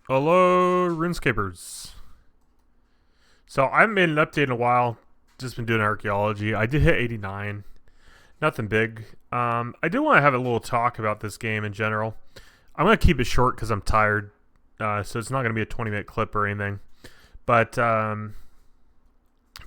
Hello, RuneScapers. So I haven't made an update in a while. Just been doing archaeology. I did hit 89. Nothing big. I do want to have a little talk about this game in general. I'm going to keep it short because I'm tired. So it's not going to be a 20-minute clip or anything. But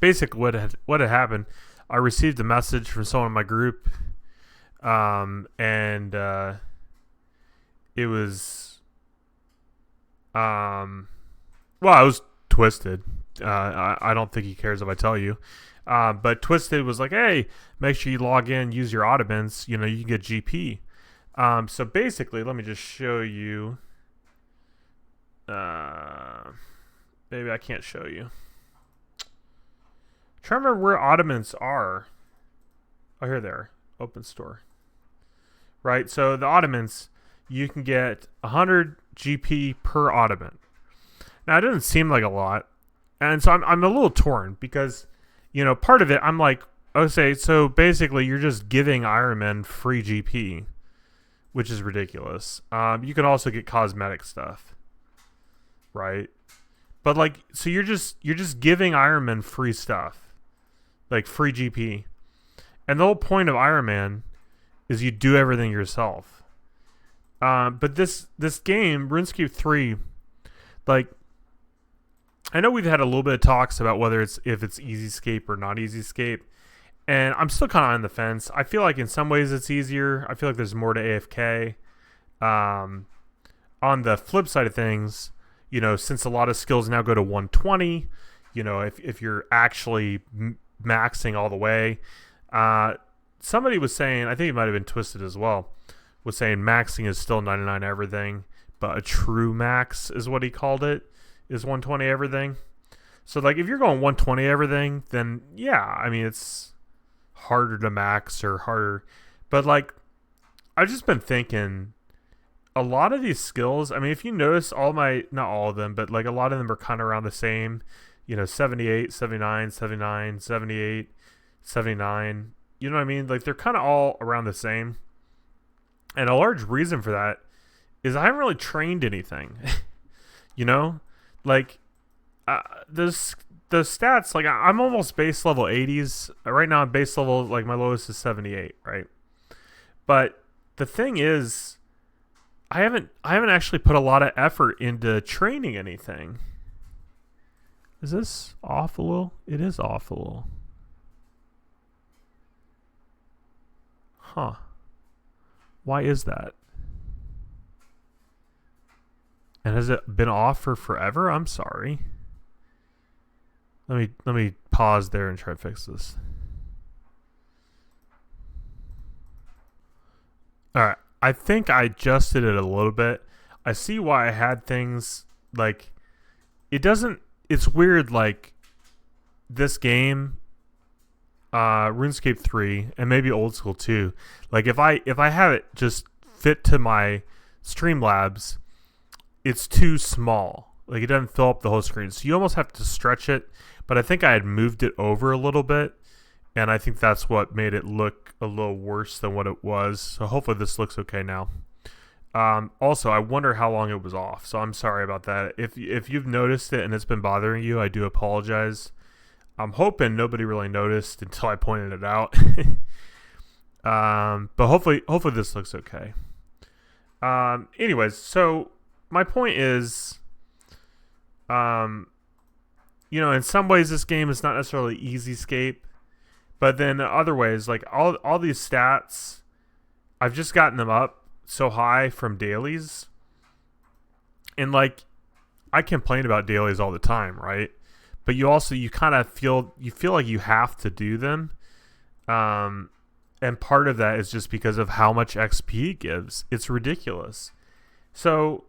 basically what had happened, I received a message from someone in my group. And it was... well, I was twisted. I don't think he cares if I tell you. But Twisted was like, hey, make sure you log in, use your Ottomans. You know, you can get GP. So basically, let me just show you. Maybe I can't show you. Try to remember where Ottomans are. Oh, here they are. Open store. Right, so the Ottomans, you can get 100 GP per Ottoman. Now, it doesn't seem like a lot. And so I'm a little torn because, you know, part of it, I'm like, okay, so basically you're just giving Ironman free GP, which is ridiculous. You can also get cosmetic stuff, right? But like, so you're just giving Ironman free stuff, like free GP. And the whole point of Ironman is you do everything yourself. But this game, RuneScape 3, like, I know we've had a little bit of talks about whether if it's EasyScape or not EasyScape, and I'm still kind of on the fence. I feel like in some ways it's easier. I feel like there's more to AFK. On the flip side of things, you know, since a lot of skills now go to 120, you know, if you're actually maxing all the way, somebody was saying, I think it might have been Twisted as well, was saying maxing is still 99 everything, but a true max is what he called it. Is 120 everything. So like if you're going 120 everything, then yeah, I mean it's harder to max or harder. But like I've just been thinking a lot of these skills, I mean if you notice not all of them, but like a lot of them are kind of around the same, you know, 78, 79, 79, 78, 79. You know what I mean? Like they're kind of all around the same. And a large reason for that is I haven't really trained anything. You know? Like, the stats, like, I'm almost base level 80s. Right now, I'm base level, like, my lowest is 78, right? But the thing is, I haven't actually put a lot of effort into training anything. Is this off a little? It is off a little. Huh. Why is that? And has it been off for forever? I'm sorry. Let me pause there and try to fix this. Alright. I think I adjusted it a little bit. I see why I had things like it's weird like this game, RuneScape 3, and maybe old school too. Like if I have it just fit to my Streamlabs, it's too small. Like it doesn't fill up the whole screen. So you almost have to stretch it. But I think I had moved it over a little bit. And I think that's what made it look a little worse than what it was. So hopefully this looks okay now. Also, I wonder how long it was off. So I'm sorry about that. If you've noticed it and it's been bothering you, I do apologize. I'm hoping nobody really noticed until I pointed it out. But hopefully this looks okay. Anyways, so my point is, you know, in some ways this game is not necessarily EasyScape, but then in other ways, like all these stats, I've just gotten them up so high from dailies, and like I complain about dailies all the time, right? But you kind of feel like you have to do them, and part of that is just because of how much XP it gives. It's ridiculous. So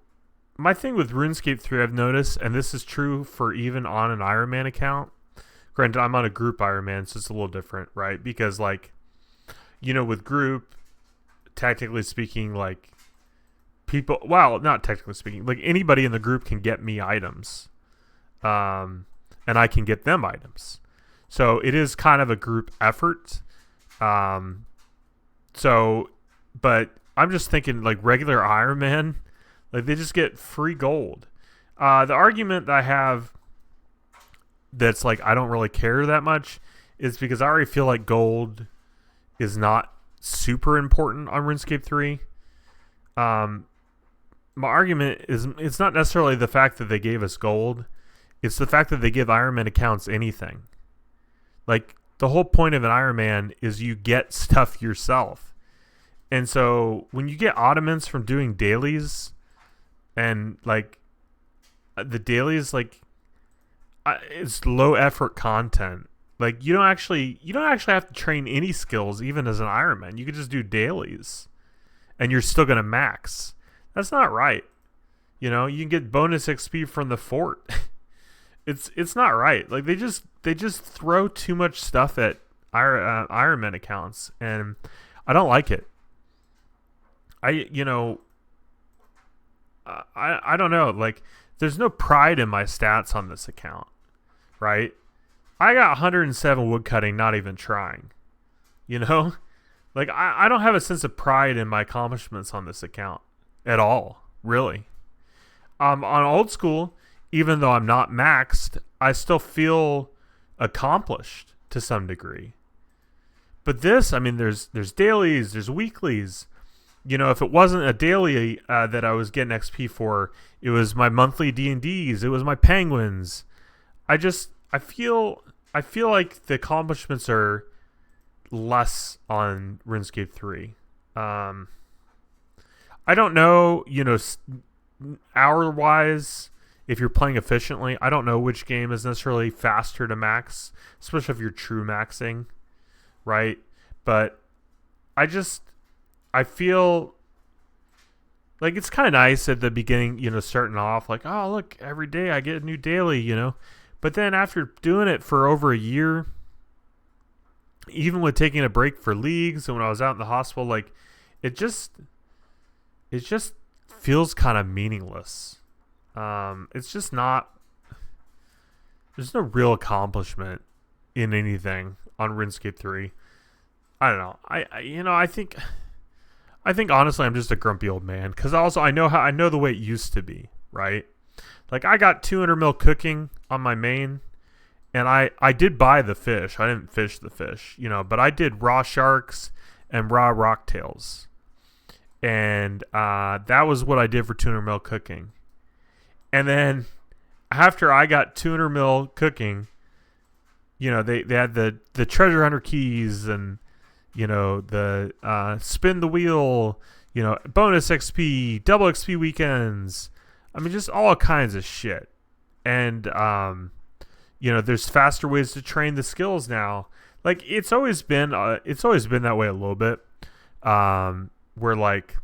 my thing with RuneScape 3 I've noticed, and this is true for even on an Ironman account. Granted, I'm on a group Ironman, so it's a little different, right? Because, like, you know, with group, technically speaking, like, people, well, not technically speaking, like, anybody in the group can get me items. And I can get them items. So it is kind of a group effort. But I'm just thinking, like, regular Ironman, like they just get free gold. The argument that I have that's like I don't really care that much is because I already feel like gold is not super important on RuneScape 3. Um, my argument is it's not necessarily the fact that they gave us gold. It's the fact that they give Iron Man accounts anything. Like, the whole point of an Iron Man is you get stuff yourself. And so when you get Ottomans from doing dailies, and like the dailies, like it's low effort content. Like you don't actually have to train any skills even as an Iron Man. You could just do dailies, and you're still gonna max. That's not right. You know, you can get bonus XP from the fort. It's not right. Like they just throw too much stuff at Iron Man accounts, and I don't like it. I don't know. Like there's no pride in my stats on this account, right? I got 107 woodcutting, not even trying. You know, like I don't have a sense of pride in my accomplishments on this account at all, really. On old school, even though I'm not maxed, I still feel accomplished to some degree. But this, I mean, there's dailies, there's weeklies. You know, if it wasn't a daily that I was getting XP for, it was my monthly D&Ds, it was my penguins. I feel like the accomplishments are less on RuneScape 3. I don't know, hour-wise, if you're playing efficiently, I don't know which game is necessarily faster to max, especially if you're true maxing, right? But I feel like it's kind of nice at the beginning, starting off like, oh, look, every day I get a new daily, But then after doing it for over a year, even with taking a break for leagues and when I was out in the hospital, like it just feels kind of meaningless. It's just not. There's no real accomplishment in anything on RuneScape 3. I don't know. I think honestly I'm just a grumpy old man because also I know the way it used to be, right? Like I got 200 mil cooking on my main, and I did buy the fish. I didn't fish the fish, but I did raw sharks and raw rocktails, and that was what I did for 200 mil cooking. And then after I got 200 mil cooking, they had the treasure hunter keys and the spin the wheel, bonus XP, double XP weekends. I mean, just all kinds of shit. And there's faster ways to train the skills now. Like it's always been that way a little bit. Where like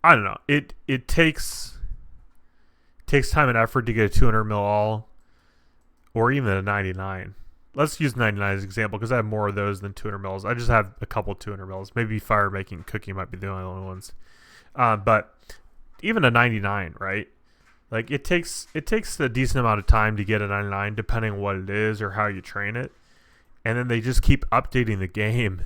I don't know. It takes time and effort to get a 200 mil all, or even a 99. Let's use 99 as an example because I have more of those than 200 mils. I just have a couple 200 mils. Maybe fire making cooking might be the only ones. But even a 99, right? Like it takes a decent amount of time to get a 99, depending on what it is or how you train it. And then they just keep updating the game.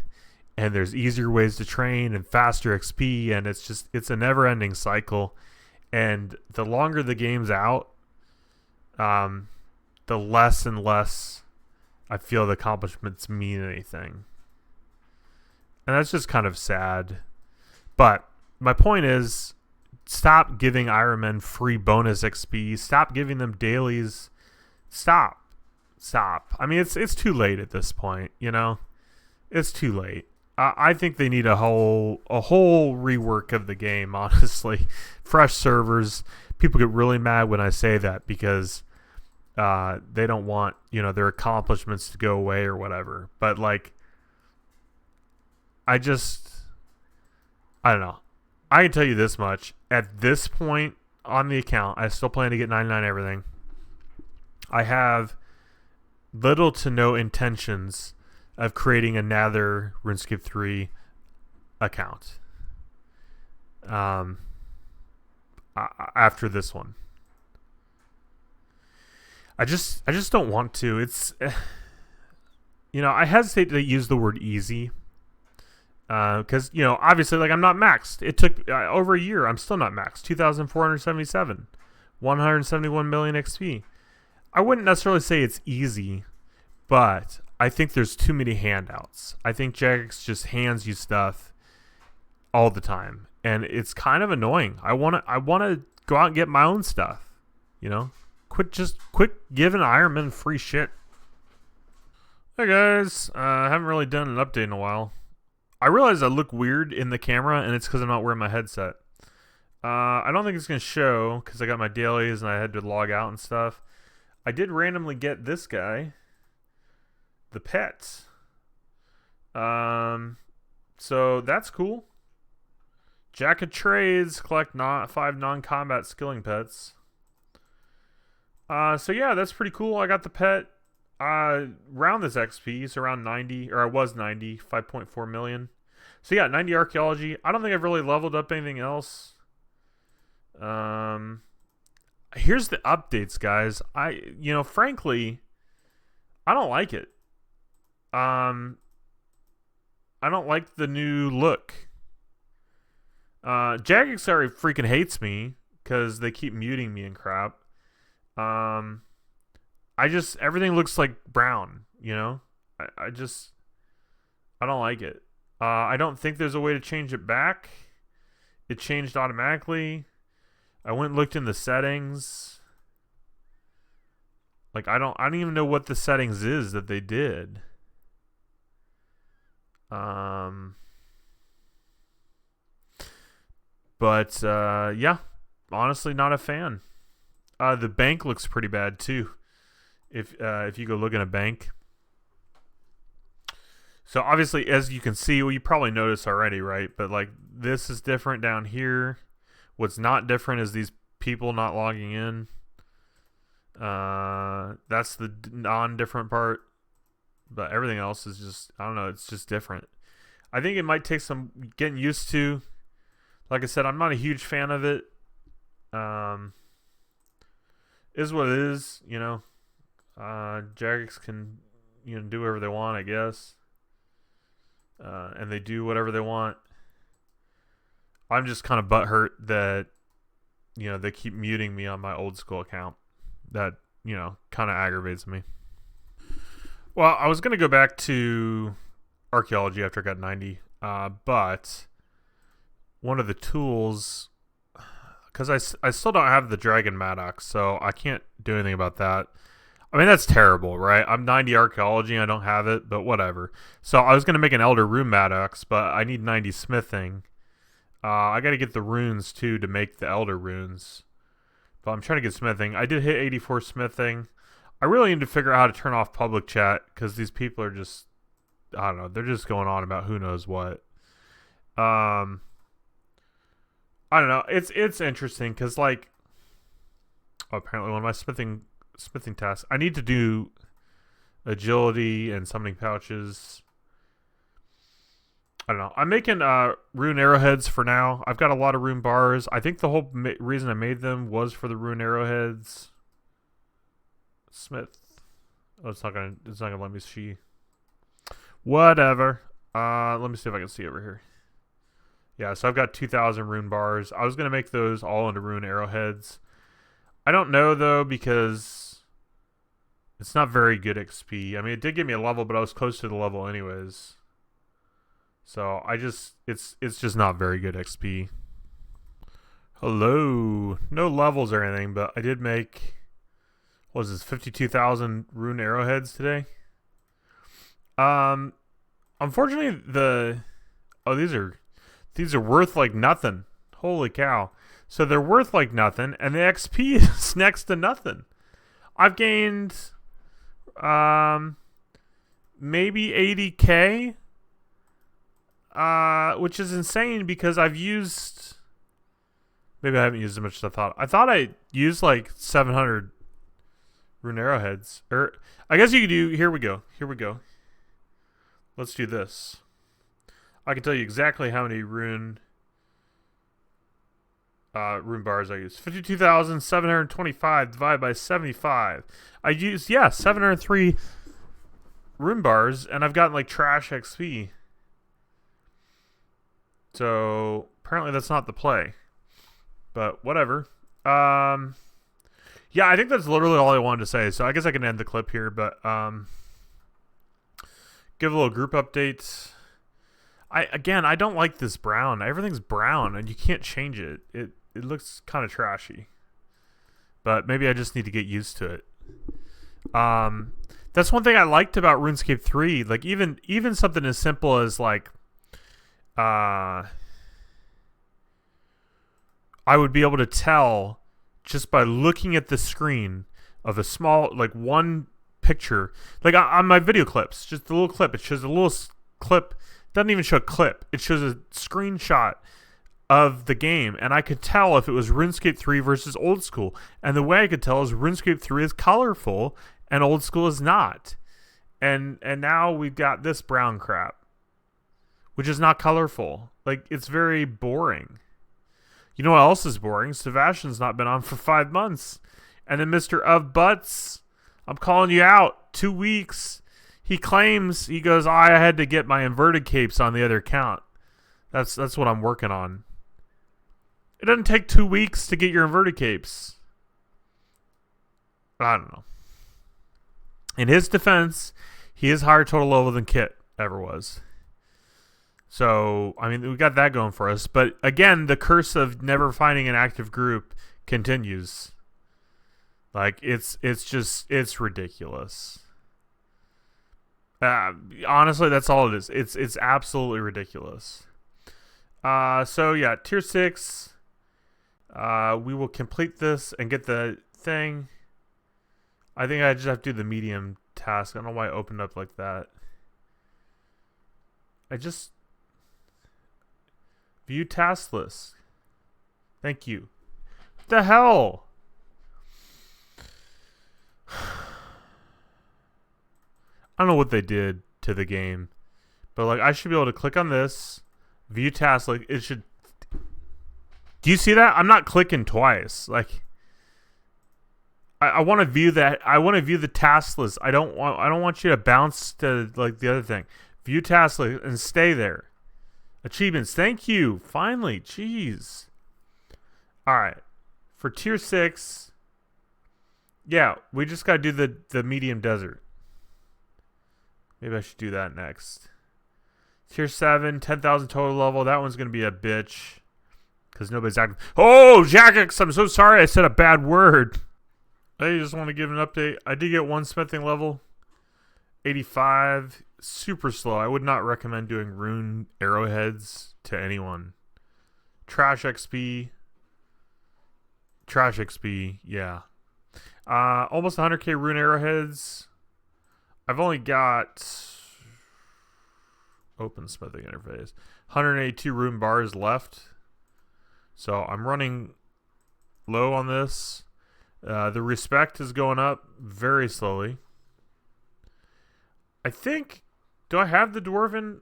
And there's easier ways to train and faster XP, and it's a never-ending cycle. And the longer the game's out, the less and less I feel the accomplishments mean anything. And that's just kind of sad. But my point is, stop giving Iron Men free bonus XP. Stop giving them dailies. Stop. I mean, it's too late at this point, It's too late. I think they need a whole rework of the game, honestly. Fresh servers. People get really mad when I say that because they don't want, their accomplishments to go away or whatever. But like, I don't know. I can tell you this much. At this point on the account, I still plan to get 99 everything. I have little to no intentions of creating another RuneScape 3 account after this one. I just don't want to. It's I hesitate to use the word easy Because, you know, obviously, like, I'm not maxed. It took over a year. I'm still not maxed. 2,477. 171 million XP. I wouldn't necessarily say it's easy, but I think there's too many handouts. I think Jagex just hands you stuff all the time, and it's kind of annoying. I wanna go out and get my own stuff. You know, quit giving Ironman free shit. Hey guys, I haven't really done an update in a while. I realize I look weird in the camera, and it's because I'm not wearing my headset. I don't think it's going to show because I got my dailies and I had to log out and stuff. I did randomly get this guy, the pet. So that's cool. Jack of Trades, collect 5 non-combat skilling pets. So yeah, that's pretty cool. I got the pet. Around this XP, so around 90, or I was 90, 5.4 million. So yeah, 90 archaeology. I don't think I've really leveled up anything else. Here's the updates, guys. Frankly, I don't like it. I don't like the new look. Jagex already freaking hates me because they keep muting me and crap. Everything looks like brown, you know? I don't like it. I don't think there's a way to change it back. It changed automatically. I went and looked in the settings. Like, I don't even know what the settings is that they did. Yeah, honestly, not a fan. The bank looks pretty bad too. If you go look in a bank. So obviously, as you can see, well, you probably noticed already, right? But like, this is different down here. What's not different is these people not logging in. That's the non-different part. But everything else is just, I don't know, it's just different. I think it might take some getting used to. Like I said, I'm not a huge fan of it. Is what it is, you know. Jagex can, do whatever they want, I guess. And they do whatever they want. I'm just kind of butthurt that, they keep muting me on my old school account. That, kind of aggravates me. Well, I was going to go back to archaeology after I got 90. But one of the tools, because I still don't have the Dragon Maddox, so I can't do anything about that. I mean, that's terrible, right? I'm 90 archaeology and I don't have it, but whatever. So I was going to make an Elder Rune Maddox, but I need 90 smithing. I got to get the runes, too, to make the Elder Runes. But I'm trying to get smithing. I did hit 84 smithing. I really need to figure out how to turn off public chat, because these people are just, I don't know, they're just going on about who knows what. I don't know. It's interesting, because, like, apparently one of my smithing tasks. I need to do agility and summoning pouches. I don't know. I'm making rune arrowheads for now. I've got a lot of rune bars. I think the whole reason I made them was for the rune arrowheads. Smith. Oh, it's not gonna let me see. Whatever. Let me see if I can see over here. Yeah, so I've got 2,000 rune bars. I was gonna make those all into rune arrowheads. I don't know though, because it's not very good XP. I mean, it did give me a level, but I was close to the level anyways. So it's just not very good XP. Hello. No levels or anything, but I did make, what was this, 52,000 rune arrowheads today. Unfortunately these are worth like nothing. Holy cow. So they're worth like nothing, and the XP is next to nothing. I've gained maybe 80k, which is insane because I've used, maybe I haven't used as much as I thought. I thought I used like 700 rune arrowheads. Or I guess you could do, here we go. Let's do this. I can tell you exactly how many rune bars I used. 52,725 divided by 75. I used, 703 rune bars, and I've gotten like trash XP. So apparently that's not the play. But whatever. Yeah, I think that's literally all I wanted to say. So I guess I can end the clip here, but give a little group update. I don't like this brown. Everything's brown and you can't change it. It looks kind of trashy. But maybe I just need to get used to it. That's one thing I liked about RuneScape 3. Like even something as simple as like I would be able to tell just by looking at the screen of a small, like one picture, like on my video clips, just a little clip. It shows a little clip. Doesn't even show a clip. It shows a screenshot of the game, and I could tell if it was RuneScape 3 versus old school. And the way I could tell is RuneScape 3 is colorful and old school is not. And now we've got this brown crap, which is not colorful. Like, it's very boring. You know what else is boring? Sebastian's not been on for 5 months. And then Mr. Of Butts, I'm calling you out. 2 weeks. He claims, he goes, I had to get my inverted capes on the other account. That's what I'm working on. It doesn't take 2 weeks to get your inverted capes. I don't know. In his defense, he is higher total level than Kit ever was. So, I mean, we got that going for us. But again, the curse of never finding an active group continues. Like, it's ridiculous. Honestly, that's all it is. It's absolutely ridiculous. So yeah, tier 6. We will complete this and get the thing. I think I just have to do the medium task. I don't know why I opened up like that. View task list. Thank you. What the hell? I don't know what they did to the game, but like I should be able to click on this, view task. Like it should. Do you see that? I'm not clicking twice. Like I want to view that. I want to view the task list. I don't want you to bounce to like the other thing. View task list and stay there. Achievements. Thank you. Finally. Jeez. All right. For tier 6. Yeah, we just got to do the medium desert. Maybe I should do that next. Tier 7, 10,000 total level. That one's going to be a bitch. Because nobody's acting. Oh, Jackix, I'm so sorry I said a bad word. I just want to give an update. I did get 1 smithing level. 85. Super slow. I would not recommend doing rune arrowheads to anyone. Trash XP. Trash XP, yeah. Almost 100k rune arrowheads. I've only got open smithing interface. 182 rune bars left. So I'm running low on this. The respect is going up very slowly. I think, do I have the dwarf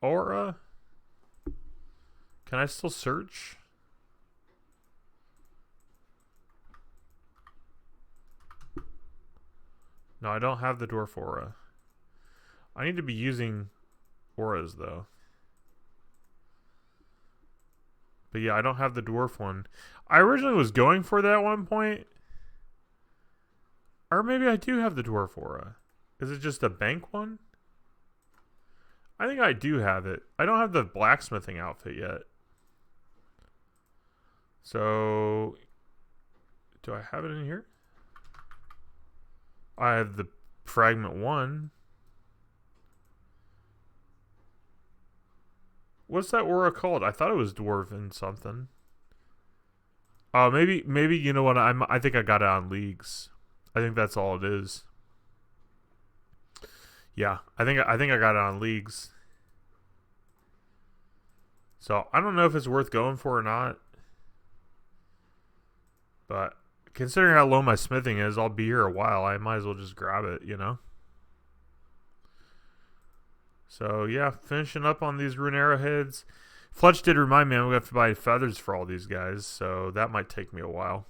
aura? Can I still search? No, I don't have the dwarf aura. I need to be using auras though. But yeah, I don't have the dwarf one. I originally was going for that at one point. Or maybe I do have the dwarf aura. Is it just a bank one? I think I do have it. I don't have the blacksmithing outfit yet. So, do I have it in here? I have the fragment 1. What's that aura called? I thought it was dwarven something. Oh, maybe you know what? I think I got it on leagues. I think that's all it is. Yeah, I think I got it on leagues. So I don't know if it's worth going for or not. But considering how low my smithing is, I'll be here a while. I might as well just grab it, you know? So, yeah, finishing up on these rune arrowheads. Fletch did remind me I'm going to have to buy feathers for all these guys, so that might take me a while.